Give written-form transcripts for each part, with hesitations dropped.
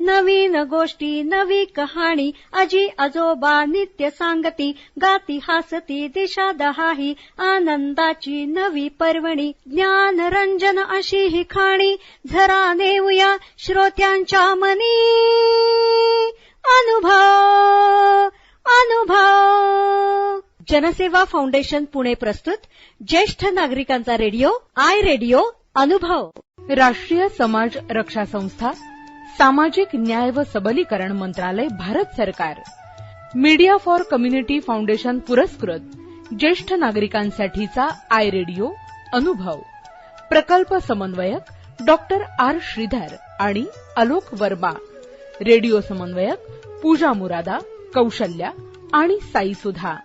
नवीन गोष्टी नवी कहाणी आजी आजोबा नित्य सांगती गाती हसती दिशा दहाही आनंदाची नवी पर्वणी ज्ञान रंजन अशी ही खाणी झरा नेऊया श्रोत्यांच्या मनी अनुभव अनुभव. जनसेवा फाउंडेशन पुणे प्रस्तुत ज्येष्ठ नागरिकांचा रेडिओ आय रेडिओ अनुभव. राष्ट्रीय समाज रक्षा संस्था, सामाजिक न्याय व सबलीकरण मंत्रालय, भारत सरकार, मीडिया फॉर कम्युनिटी फाउंडेशन पुरस्कृत ज्येष्ठ नागरिकांसाठीचा आय रेडिओ अनुभव. प्रकल्प समन्वयक डॉक्टर आर श्रीधर आणि आलोक वर्मा. रेडिओ समन्वयक पूजा मुरादा, कौशल्या आणि साई सुधा.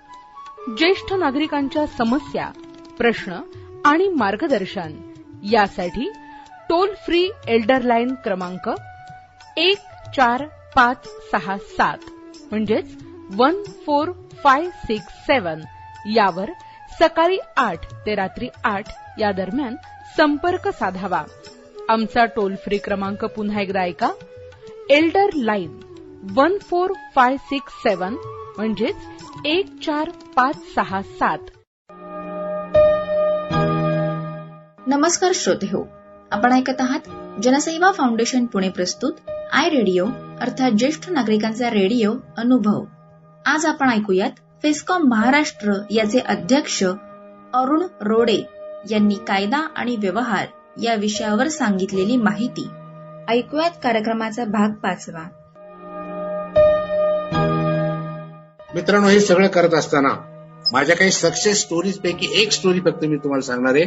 ज्येष्ठ नागरिकांच्या समस्या, प्रश्न आणि मार्गदर्शन यासाठी टोल फ्री एल्डर लाईन क्रमांक 14567 म्हणजेच 14567 यावर सकाळी 8 ते रात्री 8 या दरम्यान संपर्क साधावा. आमचा टोल फ्री क्रमांक पुन्हा एकदा ऐका. एल्डर लाईन 14567 म्हणजेच 14567. नमस्कार श्रोतेहो, आपण ऐकत आहात जनसेवा फाउंडेशन पुणे प्रस्तुत आय रेडिओ अर्थात ज्येष्ठ नागरिकांचा रेडिओ अनुभव. आज आपण ऐकूयात फेस्कॉम महाराष्ट्र याचे अध्यक्ष अरुण रोडे यांनी कायदा आणि व्यवहार या विषयावर सांगितलेली माहिती. ऐकूयात कार्यक्रमाचा भाग 5. मित्रांनो, हे सगळं करत असताना माझ्या काही सक्सेस स्टोरीज पैकी एक स्टोरी फक्त मी तुम्हाला सांगणार आहे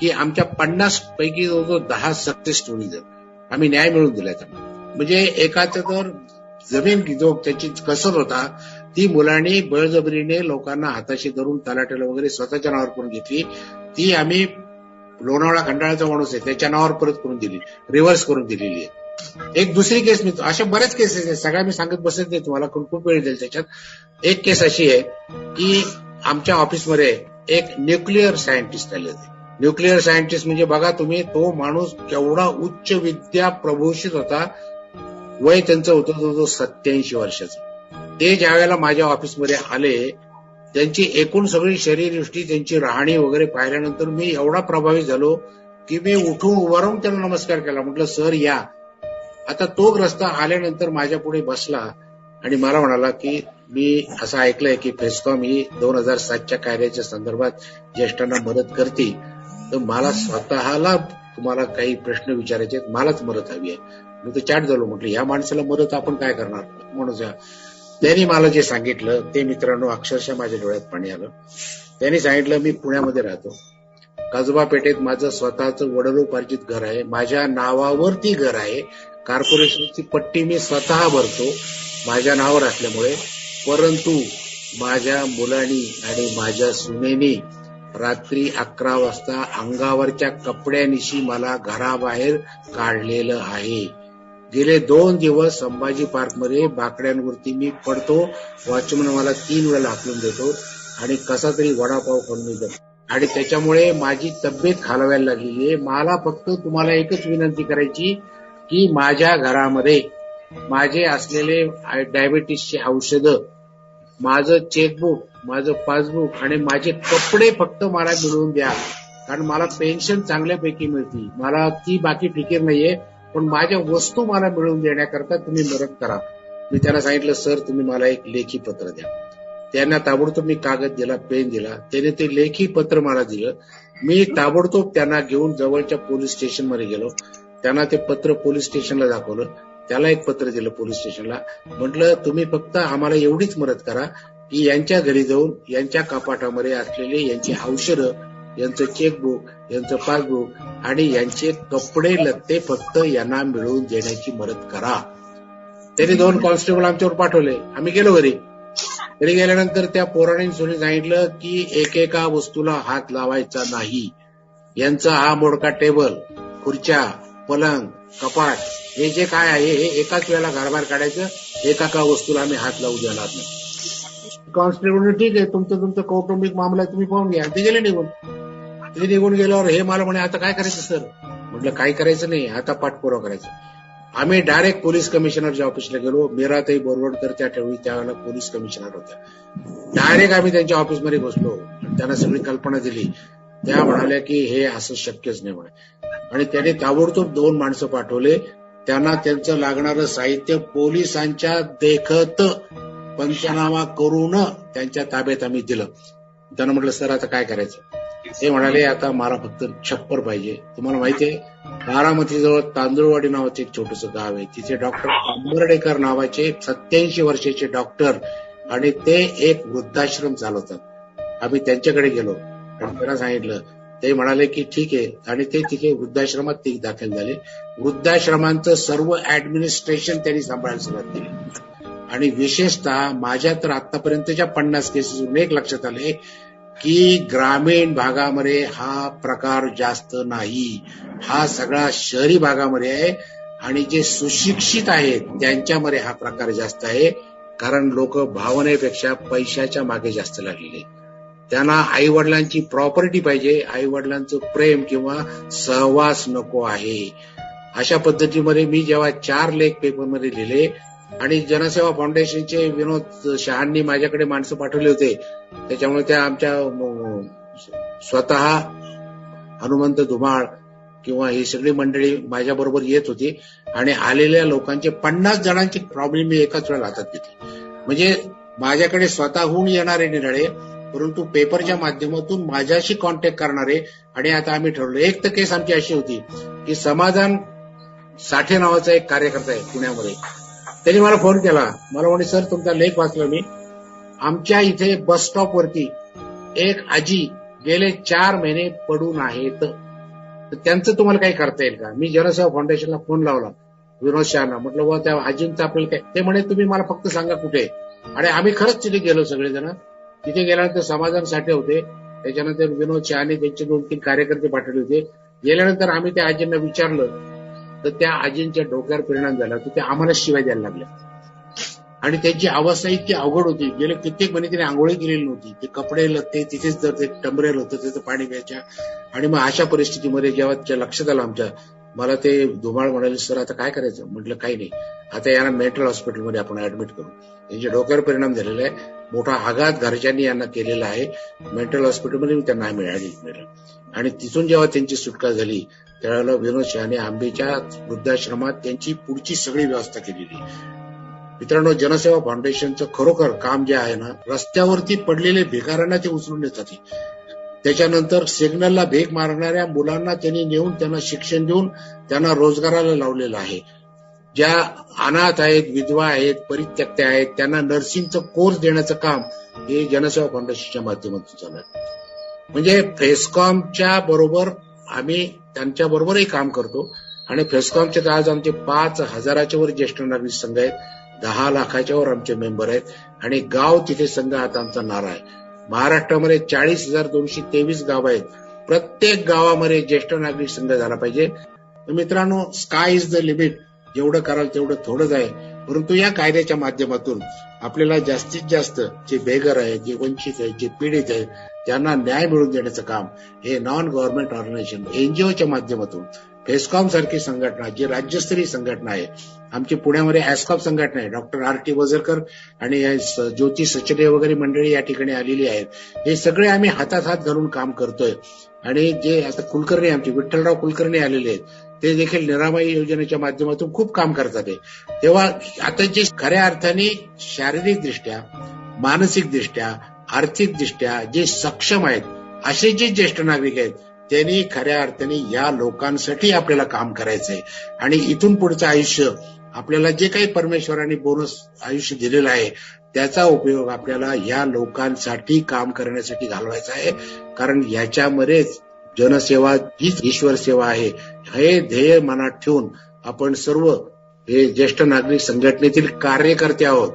की आमच्या 50 पैकी जवळजवळ 10 सक्सेस स्टोरीज आहेत. आम्ही न्याय मिळवून दिला त्यांना. म्हणजे एकाचं तर जमीन जो त्याची कसर होता ती मुलांनी बळजबरीने लोकांना हाताशी धरून तलाट्याला वगैरे स्वतःच्या नावावर करून घेतली. ती आम्ही लोणावळा खंडाळाचा माणूस आहे त्याच्या नावावर परत करून दिली, रिव्हर्स करून दिलेली आहे. एक दुसरी केस मी अशा बऱ्याच केसेस आहेत, सगळ्या मी सांगत बसत नाही तुम्हाला, खूप वेळ जाईल त्याच्यात. एक केस अशी आहे की आमच्या ऑफिसमध्ये एक न्यूक्लिअर सायंटिस्ट आले होते. न्यूक्लिअर सायंटिस्ट म्हणजे बघा तुम्ही, तो माणूस केवढा उच्च विद्या प्रभूषित होता. वय त्यांचं होतं जवळजवळ 87 वर्षाचं. ते ज्या वेळेला माझ्या ऑफिसमध्ये आले, त्यांची एकूण सगळी शरीरयष्टी, त्यांची राहणी वगैरे पाहिल्यानंतर मी एवढा प्रभावित झालो की मी उठून उभा राहून त्यांना नमस्कार केला. म्हटलं, सर या. आता तो ग्रस्त आल्यानंतर माझ्या पुढे बसला आणि मला म्हणाला की मी असं ऐकलंय की फेस्कॉम ही 2007च्या कायद्याच्या संदर्भात ज्येष्ठांना मदत करते, तर मला स्वतःला तुम्हाला काही प्रश्न विचारायचे आहेत, मलाच मदत हवी आहे. मी तर चाट झालो. म्हटलं, ह्या माणसाला मदत आपण काय करणार म्हणून. त्यांनी मला जे सांगितलं ते मित्रांनो अक्षरशः माझ्या डोळ्यात पाणी आलं. त्यांनी सांगितलं, मी पुण्यामध्ये राहतो, कसबा पेठेत माझं स्वतःचं वडिलोपार्जित घर आहे, माझ्या नावावरती घर आहे, कॉर्पोरेशनची पट्टी मी स्वतः भरतो माझ्या नावावर असल्यामुळे, परंतु माझ्या मुलांनी आणि माझ्या सुनेनी रात्री 11 वाजता अंगावरच्या कपड्यानिशी मला घराबाहेर काढलेलं आहे. गेले 2 दिवस संभाजी पार्कमध्ये बाकड्यांवरती मी पडतो, वॉचमन मला 3 वेळा हाकलून देतो आणि कसा तरी वडापाव खाऊन मी जातो आणि त्याच्यामुळे माझी तब्येत खालवायला लागलेली आहे. मला फक्त तुम्हाला एकच विनंती करायची की माझ्या घरामध्ये माझे असलेले डायबिटीसचे औषधं, माझं चेकबुक, माझं पासबुक आणि माझे कपडे फक्त मला मिळवून द्या, कारण मला पेन्शन चांगल्यापैकी मिळते. मला ती बाकी फिकीर नाहीये, पण माझ्या वस्तू मला मिळवून देण्याकरता तुम्ही मदत करा. मी त्यांना सांगितलं, सर तुम्ही मला एक लेखी पत्र द्या. त्यांना ताबडतोब मी कागद दिला, पेन दिला. त्याने ते लेखी पत्र मला दिलं. मी ताबडतोब त्यांना घेऊन जवळच्या पोलीस स्टेशनमध्ये गेलो. त्यांना ते पत्र पोलीस स्टेशनला दाखवलं. त्याला एक पत्र दिलं पोलीस स्टेशनला. म्हटलं, तुम्ही फक्त आम्हाला एवढीच मदत करा की यांच्या घरी जाऊन यांच्या कपाटामध्ये असलेले यांची औषधं, यांचं चेकबुक, यांचं पासबुक आणि यांचे कपडे लत्ते फक्त यांना मिळवून देण्याची मदत करा. त्यांनी 2 कॉन्स्टेबल आमच्यावर पाठवले. आम्ही गेलो घरी. घरी गेल्यानंतर त्या पोराने सांगितलं की एकेका वस्तूला हात लावायचा नाही. यांचा हा मोडका टेबल, खुर्च्या, पलंग, कपाट हे जे काय आहे हे एकाच वेळेला घराबाहेर काढायचं, एका वस्तूला आम्ही हात लावू देणार नाही. कॉन्स्टेबल ठीक आहे, तुमचं कौटुंबिक मामला तुम्ही पाहून घ्या. ते गेले निघून. ते निघून गेल्यावर हे मला म्हणे, आता काय करायचं सर? म्हटलं, काय करायचं नाही, आता पाठपुरावा करायचा. आम्ही डायरेक्ट पोलीस कमिशनरच्या ऑफिसला गेलो. मीराताई बोरवडकर त्यावेळेला पोलीस कमिशनर होत्या. डायरेक्ट आम्ही त्यांच्या ऑफिसमध्ये बसलो. त्यांना सगळी कल्पना दिली. त्या म्हणाल्या की हे असं शक्यच नाही म्हणे. आणि त्याने ताबडतोब 2 माणसं पाठवले. त्यांना त्यांचं लागणारं साहित्य पोलिसांच्या देखत पंचनामा करून त्यांच्या ताब्यात आम्ही दिलं. त्यांना म्हटलं सर आता काय करायचं. ते म्हणाले आता मला फक्त छप्पर पाहिजे. तुम्हाला माहितीये बारामतीजवळ तांदूळवाडी नावाचं एक छोटंसं गाव आहे. तिथे डॉक्टर आंबर्डेकर नावाचे 87 वर्षाचे डॉक्टर आणि ते एक वृद्धाश्रम चालवतात. आम्ही त्यांच्याकडे गेलो आणि त्यांना सांगितलं. ते म्हणाले की ठीक आहे. आणि ते तिथे वृद्धाश्रमात ते दाखल झाले. वृद्धाश्रमांचं सर्व ऍडमिनिस्ट्रेशन त्यांनी सांभाळायला सुरुवात केली. आणि विशेषतः माझ्या तर आतापर्यंतच्या 50 केसेसवरून एक लक्षात आले की ग्रामीण भागामध्ये हा प्रकार जास्त नाही. हा सगळा शहरी भागामध्ये आहे. आणि जे सुशिक्षित आहेत त्यांच्यामध्ये हा प्रकार जास्त आहे. कारण लोक भावनेपेक्षा पैशाच्या मागे जास्त लागलेले. त्यांना आई वडिलांची प्रॉपर्टी पाहिजे, आई वडिलांचं प्रेम किंवा सहवास नको आहे. अशा पद्धतीमध्ये मी जेव्हा 4 लेख पेपरमध्ये लिहिले आणि जनसेवा फाउंडेशनचे विनोद शहांनी माझ्याकडे माणसं पाठवले होते. त्याच्यामुळे त्या आमच्या स्वतः हनुमंत धुमाळ किंवा ही सगळी मंडळी माझ्याबरोबर येत होती. आणि आलेल्या लोकांचे 50 जणांची प्रॉब्लेम मी एकाच वेळेला हातात घेतली. म्हणजे माझ्याकडे स्वतःहून येणारे निराळे, परंतु पेपरच्या माध्यमातून माझ्याशी कॉन्टॅक्ट करणारे. आणि आता आम्ही ठरवलं. एक तर केस आमची अशी होती की समाधान साठे नावाचा एक कार्यकर्ता आहे पुण्यामध्ये. त्यांनी मला फोन केला. मला म्हणे सर तुमचा लेख वाचला मी. आमच्या इथे बस स्टॉपवरती एक आजी गेले 4 महिने पडून आहेत. तर त्यांचं तुम्हाला काही करता येईल का. मी जनसेवा फाउंडेशनला फोन लावला विनोद शहाना. म्हटलं वा त्या आजींचं आपल्याला काय. ते म्हणे तुम्ही मला फक्त सांगा कुठे. आणि आम्ही खरंच तिथे गेलो सगळेजण. तिथे गेल्यानंतर समाधान साठे होते. त्याच्यानंतर विनोद शहाने त्यांचे 2-3 कार्यकर्ते पाठवले होते. गेल्यानंतर आम्ही त्या आजींना विचारलं तर त्या आजींच्या डोक्यावर परिणाम झाला. तर ते आम्हाला शिवाय द्यायला लागल्या. आणि त्यांची अवस्था इतकी अवघड होती. गेले कित्येक महिने तिने आंघोळी केलेली नव्हती. ते कपडे लत्ते तिथेच जर ते टंबरेल होतं त्याचं पाणी प्यायच्या. आणि मग अशा परिस्थितीमध्ये जेव्हा लक्षात आलं आमच्या, मला ते धुमाळ म्हणाले सर आता काय करायचं. म्हटलं काही नाही, आता यांना मेंटल हॉस्पिटलमध्ये आपण ऍडमिट करू. त्यांच्या डोक्यावर परिणाम झालेला आहे. मोठा आघात घरच्यांनी यांना केलेला आहे. मेंटल हॉस्पिटलमध्ये त्यांना मिळालं. आणि तिथून जेव्हा त्यांची सुटका झाली त्यावेळेला विनोद शहाने आंबेच्या वृद्धाश्रमात त्यांची पुढची सगळी व्यवस्था केलेली. मित्रांनो, जनसेवा फाउंडेशनचं खरोखर काम जे आहे ना, रस्त्यावरती पडलेले भिकाऱ्यांना ते उचलून येतात. त्याच्यानंतर सिग्नलला भेक मारणाऱ्या मुलांना त्यांनी नेऊन त्यांना शिक्षण देऊन त्यांना रोजगाराला लावलेलं आहे. ज्या अनाथ आहेत, विधवा आहेत, परित्यक्त्या आहेत, त्यांना नर्सिंगचं कोर्स देण्याचं काम हे जनसेवा फाउंडेशनच्या माध्यमातून चालू आहे. म्हणजे फेस्कॉमच्या बरोबर आम्ही त्यांच्या बरोबरही काम करतो. आणि फेस्कॉमचे आज आमचे 5,000च्या वर ज्येष्ठ नागरिक संघ आहेत. 10 लाखाच्या वर आमचे मेंबर आहेत. आणि गाव तिथे संघ आता आमचा नारा आहे. महाराष्ट्रामध्ये 40,223 गाव आहेत. प्रत्येक गावामध्ये ज्येष्ठ नागरिक संघ झाला पाहिजे. मित्रांनो, स्काय इज द लिमिट. जेवढं कराल तेवढं थोडंच आहे. परंतु या कायद्याच्या माध्यमातून आपल्याला जास्तीत जास्त जे बेघर आहेत, जे वंचित आहेत, जे पीडित आहेत, त्यांना न्याय मिळवून देण्याचं काम हे नॉन गव्हर्नमेंट ऑर्गनायझेशन एनजीओच्या माध्यमातून फेस्कॉम सारखी संघटना, जी राज्यस्तरीय संघटना आहे, आमची पुण्यामध्ये ऍस्कॉप संघटना आहे, डॉक्टर RT वजरकर आणि ज्योती सचदे वगैरे मंडळी या ठिकाणी आलेली आहेत. हे सगळे आम्ही हातात हात घालून काम करतोय. आणि जे आता कुलकर्णी आमचे विठ्ठलराव कुलकर्णी आलेले आहेत, ते देखील निरामय योजनेच्या माध्यमातून खूप काम करतात. तेव्हा आता जे खऱ्या अर्थाने शारीरिकदृष्ट्या, मानसिकदृष्ट्या, आर्थिकदृष्ट्या जे सक्षम आहेत असे जे ज्येष्ठ नागरिक आहेत, त्यांनी खऱ्या अर्थाने या लोकांसाठी आपल्याला काम करायचंय. आणि इथून पुढचं आयुष्य आपल्याला जे काही परमेश्वराने बोनस आयुष्य दिलेलं आहे त्याचा उपयोग आपल्याला या लोकांसाठी काम करण्यासाठी घालवायचा आहे. कारण याच्यामध्येच जनसेवा हीच ईश्वर सेवा आहे हे ध्येय मनात ठेवून आपण सर्व हे ज्येष्ठ नागरिक संघटनेतील कार्यकर्ते आहोत.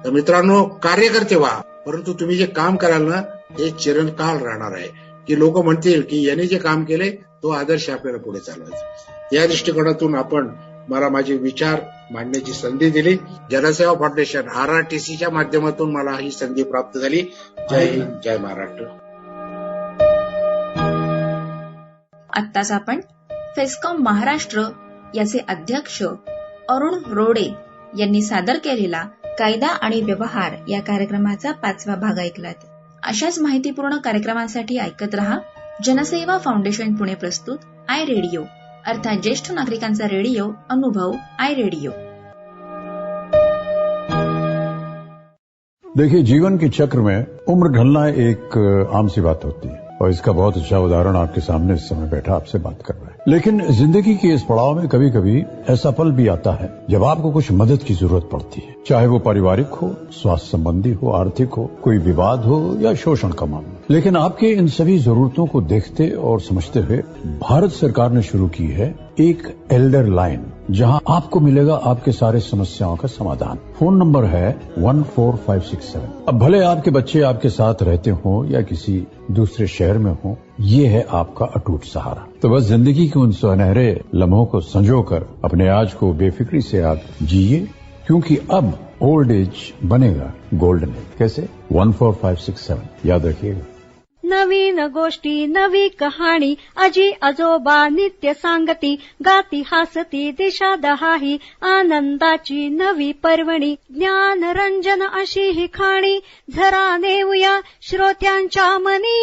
तर मित्रांनो, कार्यकर्ते व्हा, परंतु तुम्ही जे काम कराल ना ते चिरंकाळ राहणार आहे. की लोक म्हणतील की याने जे काम केले तो आदर्श आपल्याला पुढे चालवायचा. या दृष्टिकोनातून आपण मला माझे विचार मांडण्याची संधी दिली. जनसेवा फाउंडेशन RRTCच्या माध्यमातून मला ही संधी प्राप्त झाली. जय हिंद, जय महाराष्ट्र. आत्ताच आपण फेस्कॉम महाराष्ट्र याचे अध्यक्ष अरुण रोडे यांनी सादर केलेला कायदा आणि व्यवहार या कार्यक्रमाचा 5वा भाग ऐकलात. अशाच माहितीपूर्ण कार्यक्रमांसाठी ऐकत रहा जनसेवा फाउंडेशन पुणे प्रस्तुत आय रेडिओ अर्थात ज्येष्ठ नागरिकांचा रेडिओ अनुभव आय रेडिओ. देखिए, जीवन के चक्र में उम्र ढलना एक आम सी बात होती है और इसका बहुत अच्छा उदाहरण आपके सामने इस समय बैठा आपसे बात कर रहा है. लेकिन जिंदगी के इस पड़ाव में कभी कभी ऐसा पल भी आता है जब आपको कुछ मदद की जरूरत पड़ती है, चाहे वो पारिवारिक हो, स्वास्थ्य संबंधी हो, आर्थिक हो, कोई विवाद हो या शोषण का मामला. लेकिन आपके इन सभी जरूरतों को देखते और समझते हुए भारत सरकार ने शुरू की है एक एल्डर लाइन, जहां आपको मिलेगा आपके सारे समस्याओं का समाधान. फोन नंबर है 14567. अब भले आपके बच्चे आपके साथ रहते हो या किसी दूसरे शहर में हो, ये है आपका अटूट सहारा. तो बस जिंदगी के उन सुनहरे लम्हों को संजोकर अपने आज को बेफिक्री से आप जिए, क्योंकि अब ओल्ड एज बनेगा गोल्डन एज. कैसे? 14567 याद रखिएगा. नवीन गोष्टी नवी कहाणी आजी आजोबा नित्य सांगती गाती हासती दिशा दहाही आनंदाची नवी पर्वणी ज्ञान रंजन अशी ही खाणी झरा नेऊया श्रोत्यांच्या मनी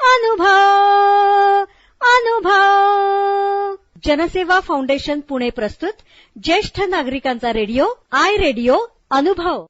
अनुभव अनुभव. जनसेवा फाउंडेशन पुणे प्रस्तुत ज्येष्ठ नागरिकांचा रेडिओ आय रेडिओ अनुभव.